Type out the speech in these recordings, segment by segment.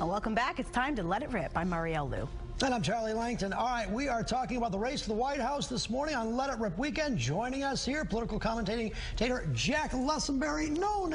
Welcome back. It's time to Let It Rip. I'm Marielle Lou. And I'm Charlie Langton. All right, we are talking about the race to the White House this morning on Let It Rip Weekend. Joining us here, political commentator Jack Lessenberry, known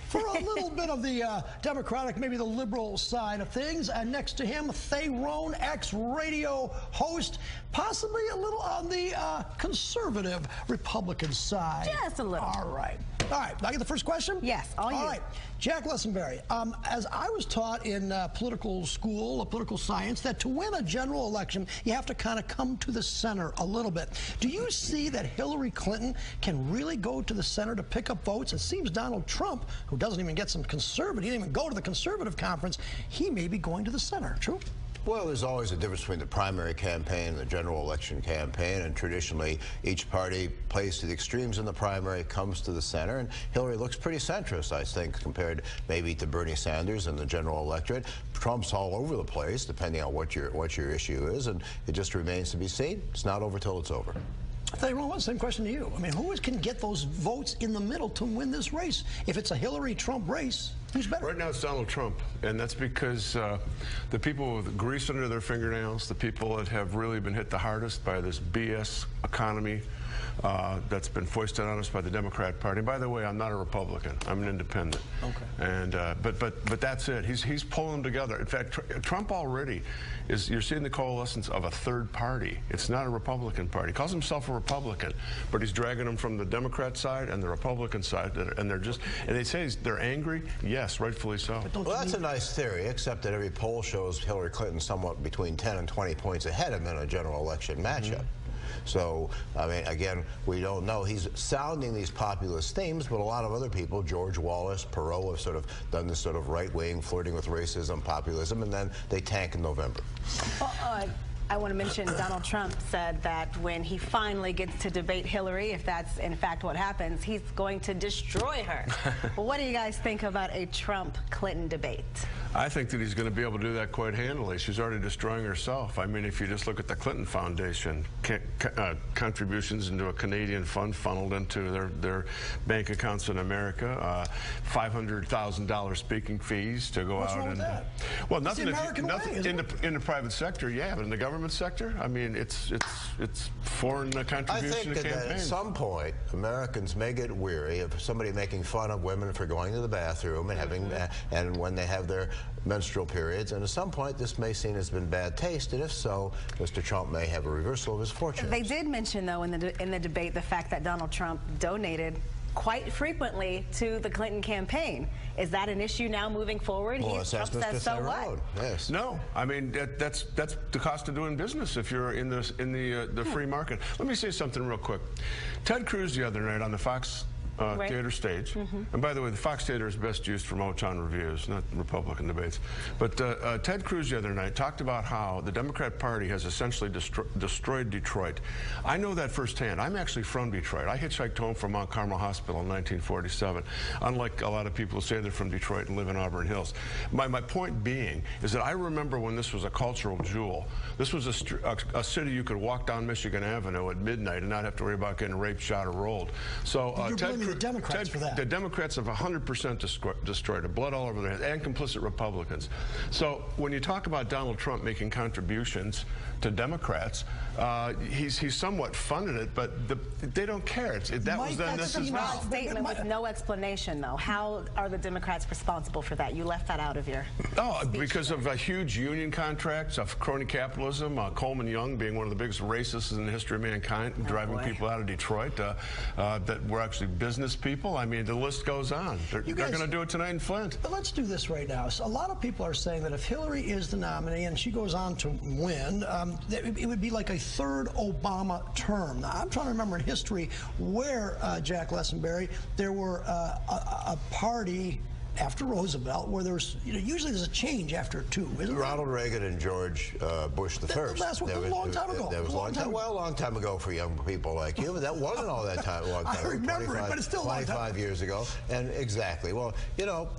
for a little bit of the Democratic, maybe the liberal side of things. And next to him, Thayrone X radio host, possibly a little on the conservative Republican side. Just a little. All right. All right, I get the first question? Yes, all you. All right, Jack Lessenberry, as I was taught in political school, political science, that to win a general election, you have to kind of come to the center a little bit. Do you see that Hillary Clinton can really go to the center to pick up votes? It seems Donald Trump, who doesn't even get some conservative, he didn't even go to the conservative conference, he may be going to the center. True? Well, there's always a difference between the primary campaign and the general election campaign, and traditionally each party plays to the extremes in the primary, comes to the center, and Hillary looks pretty centrist, I think, compared maybe to Bernie Sanders in the general electorate. Trump's all over the place, depending on what your issue is, and it just remains to be seen. It's not over till it's over. Thayrone, same question to you. I mean, who can get those votes in the middle to win this race? If it's a Hillary-Trump race, who's better? Right now it's Donald Trump, and that's because the people with grease under their fingernails, the people that have really been hit the hardest by this BS economy that's been foisted on us by the Democrat Party. And by the way, I'm not a Republican. I'm an independent. Okay. And but that's it. He's pulling them together. In fact, Trump already is. You're seeing the coalescence of a third party. It's not a Republican party. He calls himself a Republican, but he's dragging them from the Democrat side and the Republican side, and they're just. And they say they're angry. Yes, rightfully so. Well, that's a nice theory, except that every poll shows Hillary Clinton somewhat between 10 and 20 points ahead of him in a general election matchup. So, I mean, again, we don't know. He's sounding these populist themes, but a lot of other people, George Wallace, Perot, have sort of done this sort of right-wing flirting with racism, populism, and then they tank in November. Well, I want to mention Donald Trump said that when he finally gets to debate Hillary, if that's in fact what happens, he's going to destroy her. Well, what do you guys think about a Trump-Clinton debate? I think that he's going to be able to do that quite handily. She's already destroying herself. I mean, if you just look at the Clinton Foundation, contributions into a Canadian fund funneled into their bank accounts in America, $500,000 speaking fees to go What's out wrong and. With that? Well, nothing. Nothing In the private sector, yeah, but in the government sector, I mean, it's foreign contribution. I think that at some point Americans may get weary of somebody making fun of women for going to the bathroom and having and when they have their menstrual periods, and at some point this may seem as been bad taste, and if so, Mr. Trump may have a reversal of his fortunes. They did mention, though, in the debate, the fact that Donald Trump donated quite frequently to the Clinton campaign. Is that an issue now moving forward? Well, Trump says, so what? Yes. No, I mean that's the cost of doing business if you're in the free market. Let me say something real quick. Ted Cruz the other night on the Fox Theater stage, and by the way, the Fox Theater is best used for Motown reviews, not Republican debates. But Ted Cruz the other night talked about how the Democrat Party has essentially destroyed Detroit. I know that firsthand. I'm actually from Detroit. I hitchhiked home from Mount Carmel Hospital in 1947, unlike a lot of people who say they're from Detroit and live in Auburn Hills. My point being is that I remember when this was a cultural jewel. This was a city you could walk down Michigan Avenue at midnight and not have to worry about getting raped, shot, or rolled. So the Democrats for that. The Democrats have 100% destroyed it, blood all over their hands, and complicit Republicans. So when you talk about Donald Trump making contributions to Democrats, he's somewhat funded it, but they don't care. That was then, this is now. Statement with no explanation, though. How are the Democrats responsible for that? You left that out of your speech because today. of huge union contracts, of crony capitalism, Coleman Young being one of the biggest racists in the history of mankind, driving people out of Detroit that were actually business people. I mean, the list goes on. They're going to do it tonight in Flint. But let's do this right now. So a lot of people are saying that if Hillary is the nominee and she goes on to win, it would be like a third Obama term. Now, I'm trying to remember in history where, Jack Lessenberry, there were a party after Roosevelt, where there's, usually there's a change after two, isn't there? Ronald Reagan and George Bush the first. That's a long time ago. That was a long time ago for young people like you, but that wasn't all that time. Long time. I remember it, but it's still 25 years ago. And exactly. Well,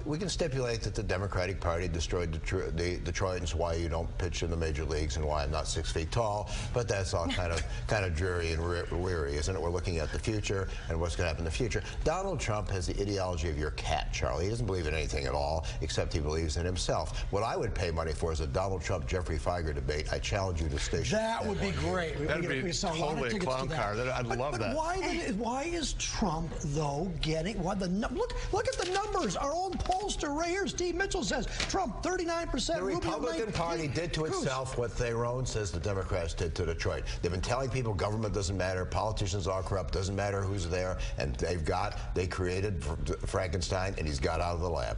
we can stipulate that the Democratic Party destroyed the Detroitans, why you don't pitch in the major leagues and why I'm not 6 feet tall. But that's all kind of dreary and weary, isn't it? We're looking at the future and what's going to happen in the future. Donald Trump has the ideology of your cat, Charlie. He doesn't believe believe in anything at all, except he believes in himself. What I would pay money for is a Donald Trump-Jeffrey Feiger debate. I challenge you to station. That would be great. That'd be totally a clown car. I'd love that. Why is Trump, though, getting... look at the numbers. Our own pollster right here, Steve Mitchell, says Trump 39%. The Republican Party did to itself what Thayrone says the Democrats did to Detroit. They've been telling people government doesn't matter, politicians are corrupt, doesn't matter who's there, and they created Frankenstein, and he's got out of the lab.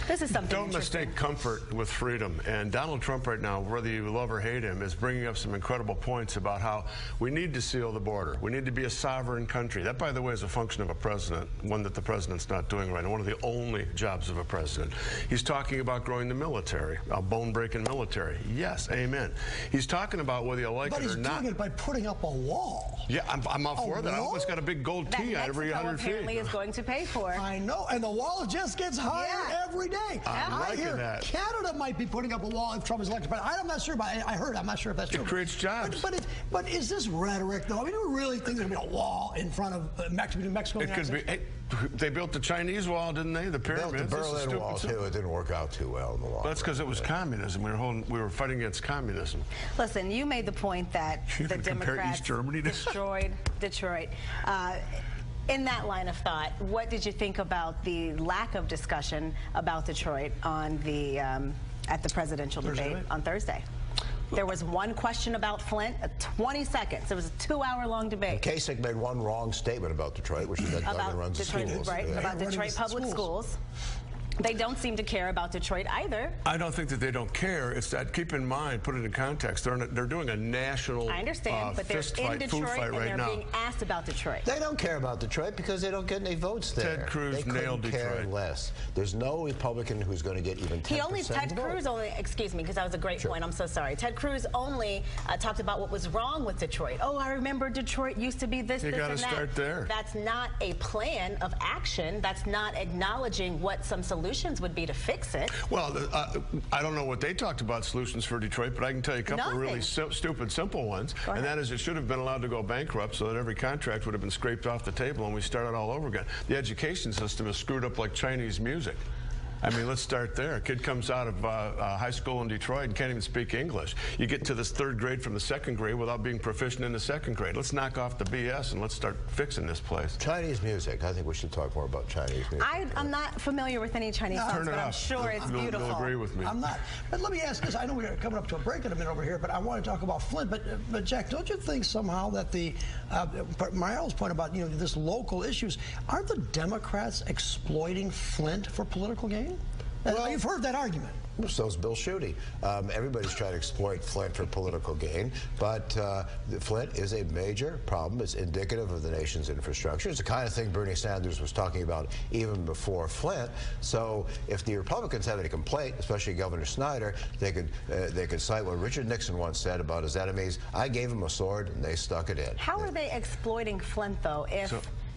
This is something Don't mistake comfort with freedom. And Donald Trump right now, whether you love or hate him, is bringing up some incredible points about how we need to seal the border. We need to be a sovereign country. That, by the way, is a function of a president, one that the president's not doing right now, one of the only jobs of a president. He's talking about growing the military, a bone-breaking military. Yes, amen. He's talking about whether you like it or not. But he's doing it by putting up a wall. Yeah, I'm all for that. I always got a big gold T every 100 feet. Apparently is going to pay for. I know, and the wall just gets higher every day. I hear that. Canada might be putting up a wall if Trump is elected, but I'm not sure about it. I heard. I'm not sure if that's true. It creates jobs. But is this rhetoric, though? I mean, do we really think there's going to be a wall in front of Mexico and Mexico? It could be. Hey, they built the Chinese wall, didn't they? The pyramids. They built the Berlin Wall, too. It didn't work out too well in the long run. That's because it was communism. We were fighting against communism. Listen, you made the point that the Democrats destroyed Detroit. In that line of thought, what did you think about the lack of discussion about Detroit on the at the presidential debate on Thursday? There was one question about Flint, 20 seconds. It was a 2-hour-long debate. Kasich made one wrong statement about Detroit, which is that Duggan runs the schools. Right, about Detroit public schools. They don't seem to care about Detroit either. I don't think that they don't care. It's that, keep in mind, put it in context, they're doing a national I understand, but they're in Detroit and they're being asked about Detroit. They don't care about Detroit because they don't get any votes there. Ted Cruz nailed Detroit. They couldn't care less. There's no Republican who's going to get even 10% Ted Cruz only, excuse me, because that was a great point, I'm so sorry. Ted Cruz only talked about what was wrong with Detroit. Oh, I remember Detroit used to be this, this, and that. You got to start there. That's not a plan of action. That's not acknowledging what some solutions would be to fix it. Well, I don't know what they talked about solutions for Detroit, but I can tell you a couple of really stupid, simple ones. And that is, it should have been allowed to go bankrupt so that every contract would have been scraped off the table and we started all over again. The education system is screwed up like Chinese music. I mean, let's start there. A kid comes out of high school in Detroit and can't even speak English. You get to this 3rd grade from the 2nd grade without being proficient in the 2nd grade. Let's knock off the BS and let's start fixing this place. Chinese music. I think we should talk more about Chinese music. I'm not familiar with any Chinese songs, but I'm sure it's beautiful. You'll agree with me. I'm not. But let me ask this. I know we're coming up to a break in a minute over here, but I want to talk about Flint. But Jack, don't you think somehow that the Mariel's point about this local issues, aren't the Democrats exploiting Flint for political gain? Well, you've heard that argument. So is Bill Schuette. Everybody's trying to exploit Flint for political gain, but Flint is a major problem. It's indicative of the nation's infrastructure. It's the kind of thing Bernie Sanders was talking about even before Flint. So if the Republicans have any complaint, especially Governor Snyder, they could cite what Richard Nixon once said about his enemies. I gave them a sword and they stuck it in. How are they exploiting Flint, though, if...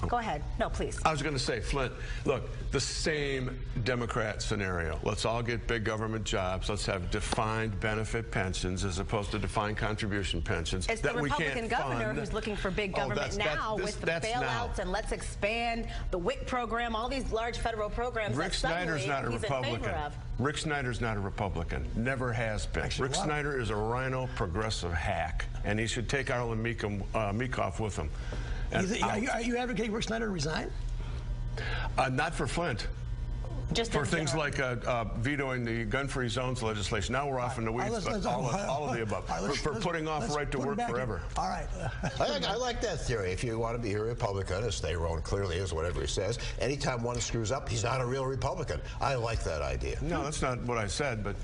Go ahead. No, please. I was going to say, Flint, look, the same Democrat scenario. Let's all get big government jobs. Let's have defined benefit pensions as opposed to defined contribution pensions. It's the Republican governor who's looking for big government now with the bailouts and let's expand the WIC program, all these large federal programs. Rick Snyder's not a Republican. Rick Snyder's not a Republican. Never has been. Rick Snyder is a rhino progressive hack, and he should take Arlen Meekoff with him. Are you advocating Rick Snyder to resign? Not for Flint. Just for things like vetoing the gun-free zones legislation. Now we're off in the weeds, but all of the above. For putting off right to work forever. All right. I like that theory. If you want to be a Republican, as Thayrone clearly is, whatever he says, anytime one screws up, he's not a real Republican. I like that idea. No, that's not what I said, but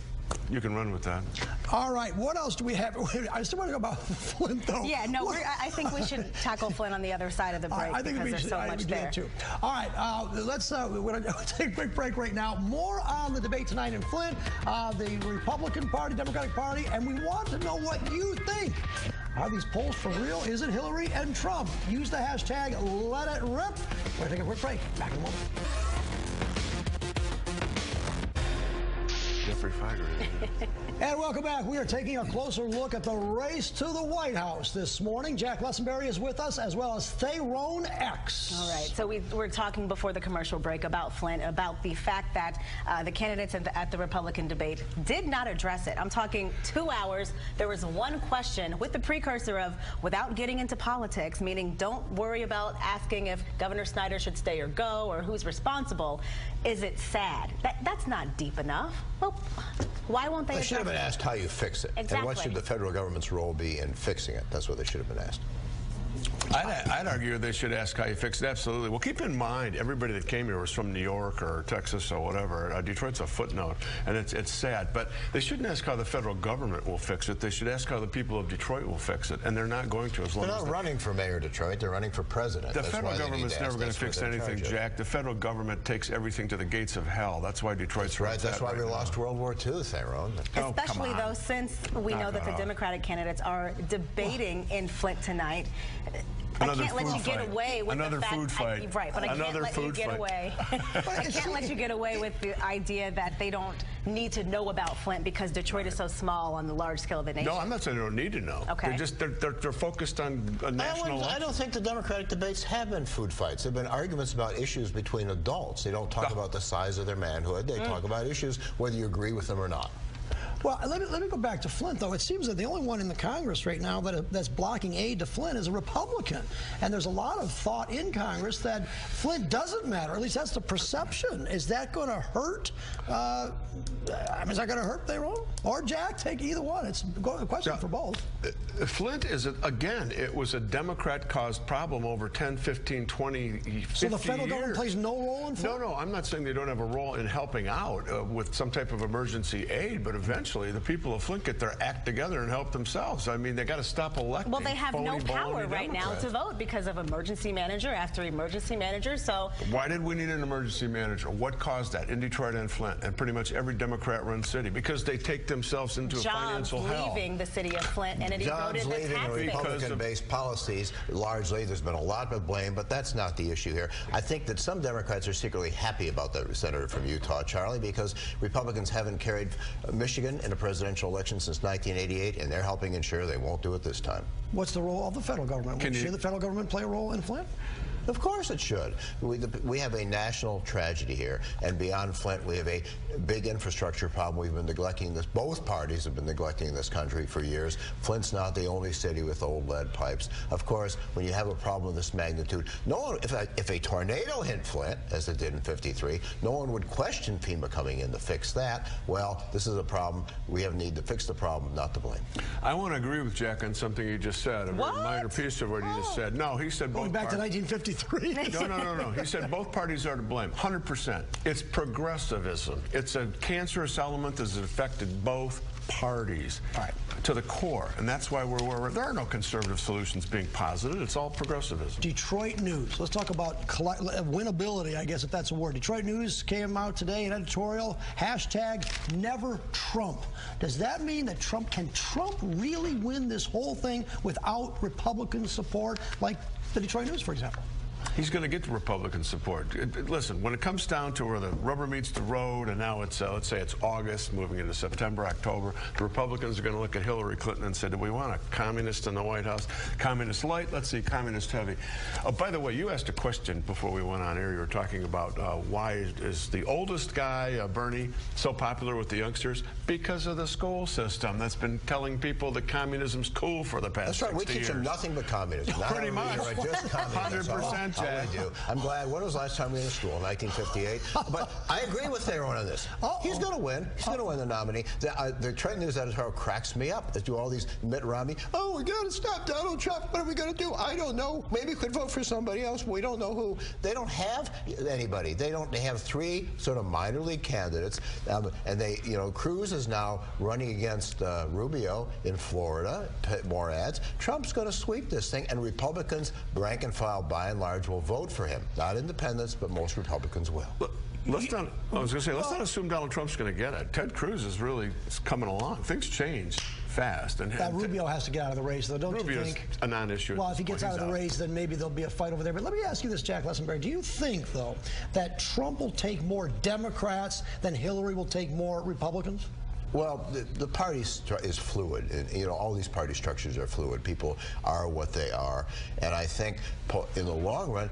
you can run with that. All right. What else do we have? I still want to go about Flint, though. Yeah, no, I think we should tackle Flint on the other side of the break because there's so much there. Too. All right. We're going to take a quick break right now. More on the debate tonight in Flint, the Republican Party, Democratic Party, and we want to know what you think. Are these polls for real? Is it Hillary and Trump? Use the hashtag #LetItRip. We're going to take a quick break. Back in a moment. Jeffrey Feiger. And welcome back. We are taking a closer look at the race to the White House this morning. Jack Lessenberry is with us, as well as Thayrone X. All right. So we were talking before the commercial break about Flint, about the fact that the candidates at the Republican debate did not address it. I'm talking 2 hours. There was one question with the precursor of, without getting into politics, meaning don't worry about asking if Governor Snyder should stay or go or who's responsible. Is it sad? That's not deep enough. Well, why won't they? They should have been asked how you fix it. Exactly. And what should the federal government's role be in fixing it? That's what they should have been asked. I'd argue they should ask how you fix it. Absolutely. Well, keep in mind, everybody that came here was from New York or Texas or whatever. Detroit's a footnote, and it's sad. But they shouldn't ask how the federal government will fix it. They should ask how the people of Detroit will fix it, and they're not going to. As long they're not running for mayor of Detroit. They're running for president. The federal government's never going to fix anything, Jack. The federal government takes everything to the gates of hell. That's why Detroit's right. That's why we lost World War II, Thayrone. Especially though, since we know that the Democratic candidates are debating in Flint tonight. I can't let you get away with another the fact, food fight. Right, but I can't let you get away. I can't let you get away with the idea that they don't need to know about Flint because Detroit is so small on the large scale of the nation. No, I'm not saying they don't need to know. Okay. They're focused on a national. I don't think the Democratic debates have been food fights. They've been arguments about issues between adults. They don't talk about the size of their manhood. They talk about issues whether you agree with them or not. Well, let me go back to Flint, though. It seems that the only one in the Congress right now that's blocking aid to Flint is a Republican. And there's a lot of thought in Congress that Flint doesn't matter. At least that's the perception. Is that going to hurt? I mean, is that going to hurt Thayrone? Or Jack? Take either one. It's a question for both. Flint is, again, it was a Democrat-caused problem over 10, 15, 20, 50 years. So the federal government plays no role in Flint? No, I'm not saying they don't have a role in helping out with some type of emergency aid, but eventually the people of Flint get their act together and help themselves. I mean, they got to stop electing. Well, they have no power right now to vote because of emergency manager after emergency manager. So why did we need an emergency manager? What caused that in Detroit and Flint and pretty much every Democrat-run city? Because they take themselves into a financial hell. Leaving the city of Flint and it eroded the tax base. Republican-based policies, largely, there's been a lot of blame, but that's not the issue here. I think that some Democrats are secretly happy about the senator from Utah, Charlie, because Republicans haven't carried Michigan in a presidential election since 1988, and they're helping ensure they won't do it this time. What's the role of the federal government? Should the federal government play a role in Flint? Of course it should. We have a national tragedy here, and beyond Flint, we have a big infrastructure problem. We've been neglecting this. Both parties have been neglecting this country for years. Flint's not the only city with old lead pipes. Of course, when you have a problem of this magnitude, no one, if a tornado hit Flint, as it did in '53, no one would question FEMA coming in to fix that. Well, this is a problem. We have need to fix the problem, not to blame. I want to agree with Jack on something he just said. A very minor piece of what he just said. No, he said going back to 1953. No. He said both parties are to blame, 100%. It's progressivism. It's a cancerous element that has affected both parties to the core, and that's why we're there are no conservative solutions being posited. It's all progressivism. Detroit News. Let's talk about winnability, I guess, if that's a word. Detroit News came out today, an editorial, #Never Trump. Does that mean that can Trump really win this whole thing without Republican support, like the Detroit News, for example? He's going to get the Republican support. Listen, when it comes down to where the rubber meets the road, and now it's, let's say it's August, moving into September, October, the Republicans are going to look at Hillary Clinton and say, do we want a communist in the White House? Communist light? Let's see, communist heavy. By the way, you asked a question before we went on air. You were talking about why is the oldest guy, Bernie, so popular with the youngsters? Because of the school system that's been telling people that communism's cool for the past 60 years. That's right. We teach them nothing but communism. Pretty much. Just communism. 100%. I do. I'm glad. When was the last time we were in school? 1958. But I agree with Thayrone on this. He's going to win. He's going to win the nominee. The Trend News editor cracks me up. They do all these Mitt Romney. Oh, we got to stop Donald Trump. What are we going to do? I don't know. Maybe we could vote for somebody else. We don't know who. They don't have anybody. They have three sort of minor league candidates, and Cruz is now running against Rubio in Florida. More ads. Trump's going to sweep this thing, and Republicans, rank and file, by and large, will vote for him. Not independents, but most Republicans will. Let's not assume Donald Trump's going to get it. Ted Cruz is really coming along. Things change fast. And Rubio has to get out of the race, though, don't Rubio's you think? A non-issue. Well, if he gets out of the race, then maybe there'll be a fight over there. But let me ask you this, Jack Lessenberry. Do you think, though, that Trump will take more Democrats than Hillary will take more Republicans? Well, the party is fluid, and you know, all these party structures are fluid. People are what they are, and I think in the long run,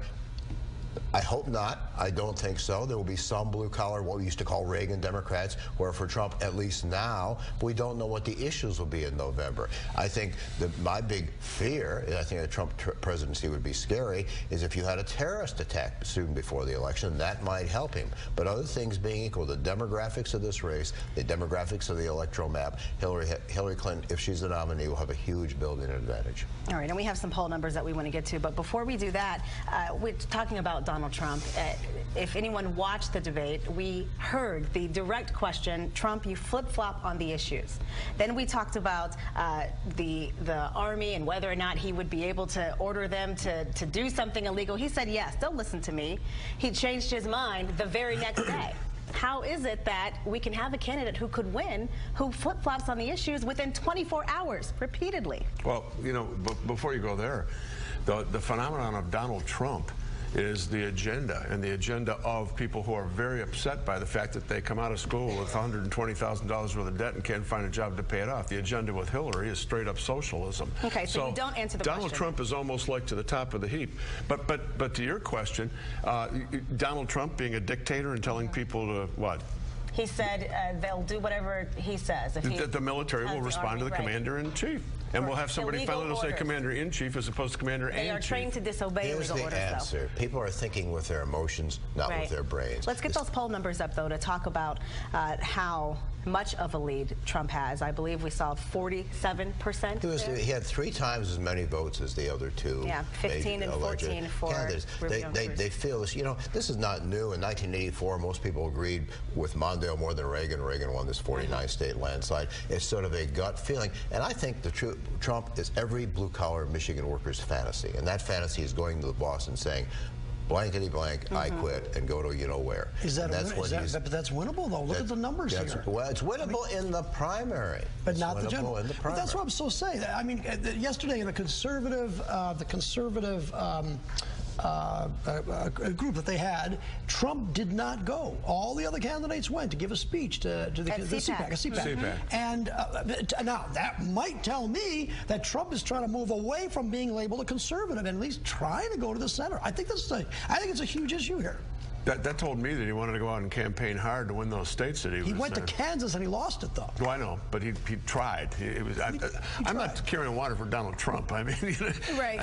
I hope not. I don't think so. There will be some blue-collar, what we used to call Reagan Democrats, where for Trump, at least now, we don't know what the issues will be in November. I think my big fear, and I think the Trump presidency would be scary, is if you had a terrorist attack soon before the election, that might help him. But other things being equal, the demographics of this race, the demographics of the electoral map, Hillary Clinton, if she's the nominee, will have a huge built-in advantage. All right, and we have some poll numbers that we want to get to, but before we do that, we're talking about Donald Trump. If anyone watched the debate, we heard the direct question, Trump, you flip-flop on the issues. Then we talked about the Army and whether or not he would be able to order them to do something illegal. He said, yes, they'll listen to me. He changed his mind the very next day. How is it that we can have a candidate who could win, who flip-flops on the issues within 24 hours, repeatedly? Well, you know, before you go there, the phenomenon of Donald Trump is the agenda, and the agenda of people who are very upset by the fact that they come out of school with $120,000 worth of debt and can't find a job to pay it off. The agenda with Hillary is straight up socialism. Okay, so you don't answer the Donald question. Trump is almost like to the top of the heap. But to your question, Donald Trump being a dictator and telling people to what? He said they'll do whatever he says. If the military will respond to the commander-in-chief. And we'll have somebody finally will say commander-in-chief as opposed to commander-in-chief. They are trained to disobey legal orders, answer. though. People are thinking with their emotions, not with their brains. Let's get those poll numbers up, though, to talk about how much of a lead Trump has. I believe we saw 47%. He had 3 times as many votes as the other two. Yeah, 15 and 14 for candidates. They feel this. You know, this is not new. In 1984, most people agreed with Mondale more than Reagan. Reagan won this 49-state landslide. It's sort of a gut feeling. And I think Trump is every blue-collar Michigan worker's fantasy. And that fantasy is going to the boss and saying, blankety blank, I quit, and go to you-know-where. But that's winnable, though. Look at the numbers here. Well, it's winnable in the primary. But not the general. In the primary. But that's what I'm so saying. I mean, yesterday in the conservative group that they had, Trump did not go. All the other candidates went to give a speech to the CPAC. And now that might tell me that Trump is trying to move away from being labeled a conservative and at least trying to go to the center. I think it's a huge issue here. That told me that he wanted to go out and campaign hard to win those states that he was in. He went to Kansas and he lost it, though. Well, I know, but he tried. I'm not carrying water for Donald Trump. I mean,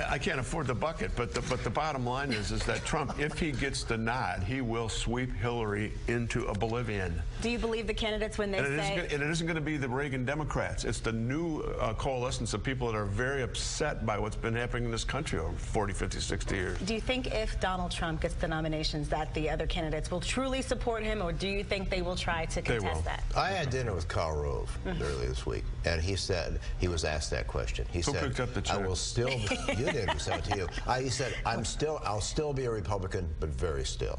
I can't afford the bucket. But the bottom line is that Trump, if he gets the nod, he will sweep Hillary into oblivion. Do you believe the candidates when they say... And it isn't going to be the Reagan Democrats. It's the new coalescence of people that are very upset by what's been happening in this country over 40, 50, 60 years. Do you think if Donald Trump gets the nominations that the other candidates will truly support him, or do you think they will try to contest that? I had dinner with Karl Rove earlier this week, and he said, he was asked that question. He said, picked up the check? I will still, you did, he said it to you. He said, I'll still be a Republican, but very still.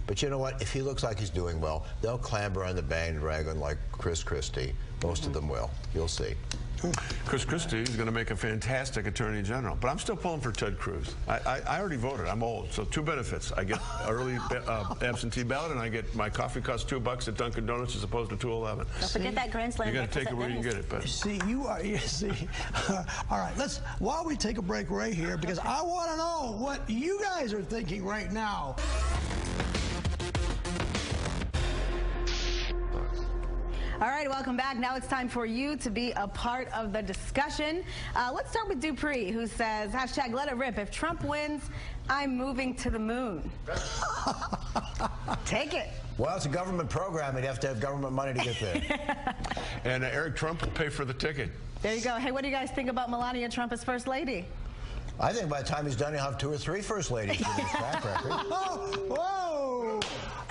But you know what? If he looks like he's doing well, they'll clamber on the bandwagon like Chris Christie. Most of them will. You'll see. Chris Christie is going to make a fantastic attorney general, but I'm still pulling for Ted Cruz. I already voted. I'm old, so 2 benefits. I get early absentee ballot, and I get my coffee costs $2 at Dunkin' Donuts as opposed to $2.11. Don't forget that Grand Slam. You got to take it where you can get it. But see, all right. While we take a break right here, because I want to know what you guys are thinking right now. All right, welcome back. Now it's time for you to be a part of the discussion. Let's start with Dupree, who says, hashtag let it rip. If Trump wins, I'm moving to the moon. Take it. Well, it's a government program. You'd have to have government money to get there. And Eric Trump will pay for the ticket. There you go. Hey, what do you guys think about Melania Trump as First Lady? I think by the time he's done, he'll have 2 or 3 first ladies in his track record. Whoa!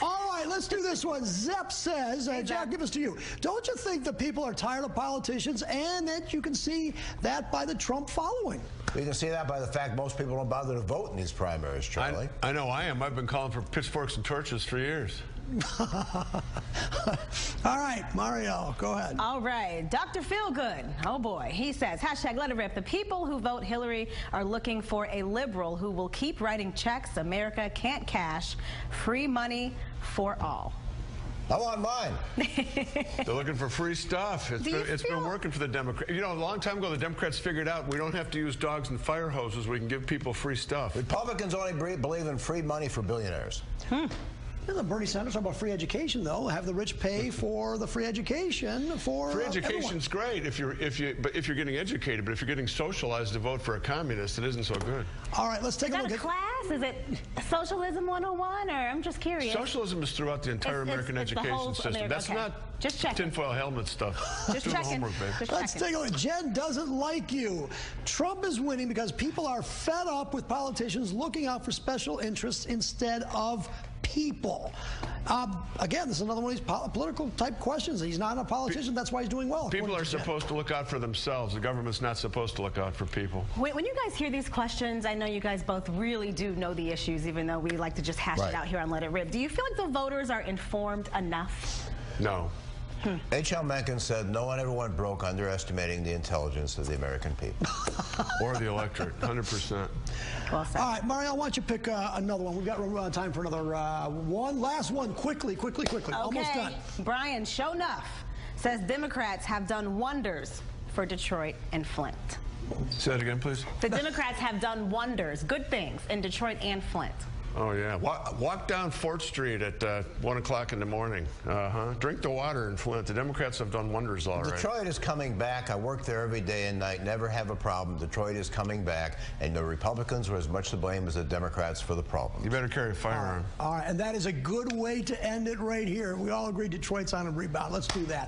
All right, let's do this one. Zepp says, Jack, give this to you. Don't you think that people are tired of politicians, and that you can see that by the Trump following? You can see that by the fact most people don't bother to vote in these primaries, Charlie. I know I am. I've been calling for pitchforks and torches for years. All right, Mario, go ahead. All right, Dr. Feelgood, oh boy, he says, hashtag let it rip. The people who vote Hillary are looking for a liberal who will keep writing checks America can't cash, free money for all. I want mine. They're looking for free stuff. It's been working for the Democrats. You know, a long time ago, the Democrats figured out we don't have to use dogs and fire hoses. We can give people free stuff. Republicans only believe in free money for billionaires. Bernie Sanders talking about free education, though. Have the rich pay for the free education for free education's great if you're getting educated, but if you're getting socialized to vote for a communist, it isn't so good. All right, let's take a look at class. Is it Socialism 101, or I'm just curious? Socialism is throughout the entire American education system. That's not just tinfoil helmet stuff. Just checking. Let's take a look. Jen doesn't like you. Trump is winning because people are fed up with politicians looking out for special interests instead of people. Again, this is another one of these political type questions. He's not a politician. That's why he's doing well. People are supposed to look out for themselves. The government's not supposed to look out for people. When you guys hear these questions, I know you guys both really do know the issues, even though we like to just hash it out here on Let It Rip. Do you feel like the voters are informed enough? No. H.L. Mencken said no one ever went broke underestimating the intelligence of the American people. Or the electorate, 100%. Well said. All right, Mario, why don't you pick another one? We've got time for another one. Last one, quickly. Okay. Almost done. Brian, show enough, says Democrats have done wonders for Detroit and Flint. Say that again, please. The Democrats have done wonders, good things, in Detroit and Flint. Oh, yeah. Walk down 4th Street at 1 o'clock in the morning. Drink the water in Flint. The Democrats have done wonders all right. Detroit is coming back. I work there every day and night. Never have a problem. Detroit is coming back. And the Republicans were as much to blame as the Democrats for the problem. You better carry a firearm. All right, and that is a good way to end it right here. We all agree Detroit's on a rebound. Let's do that.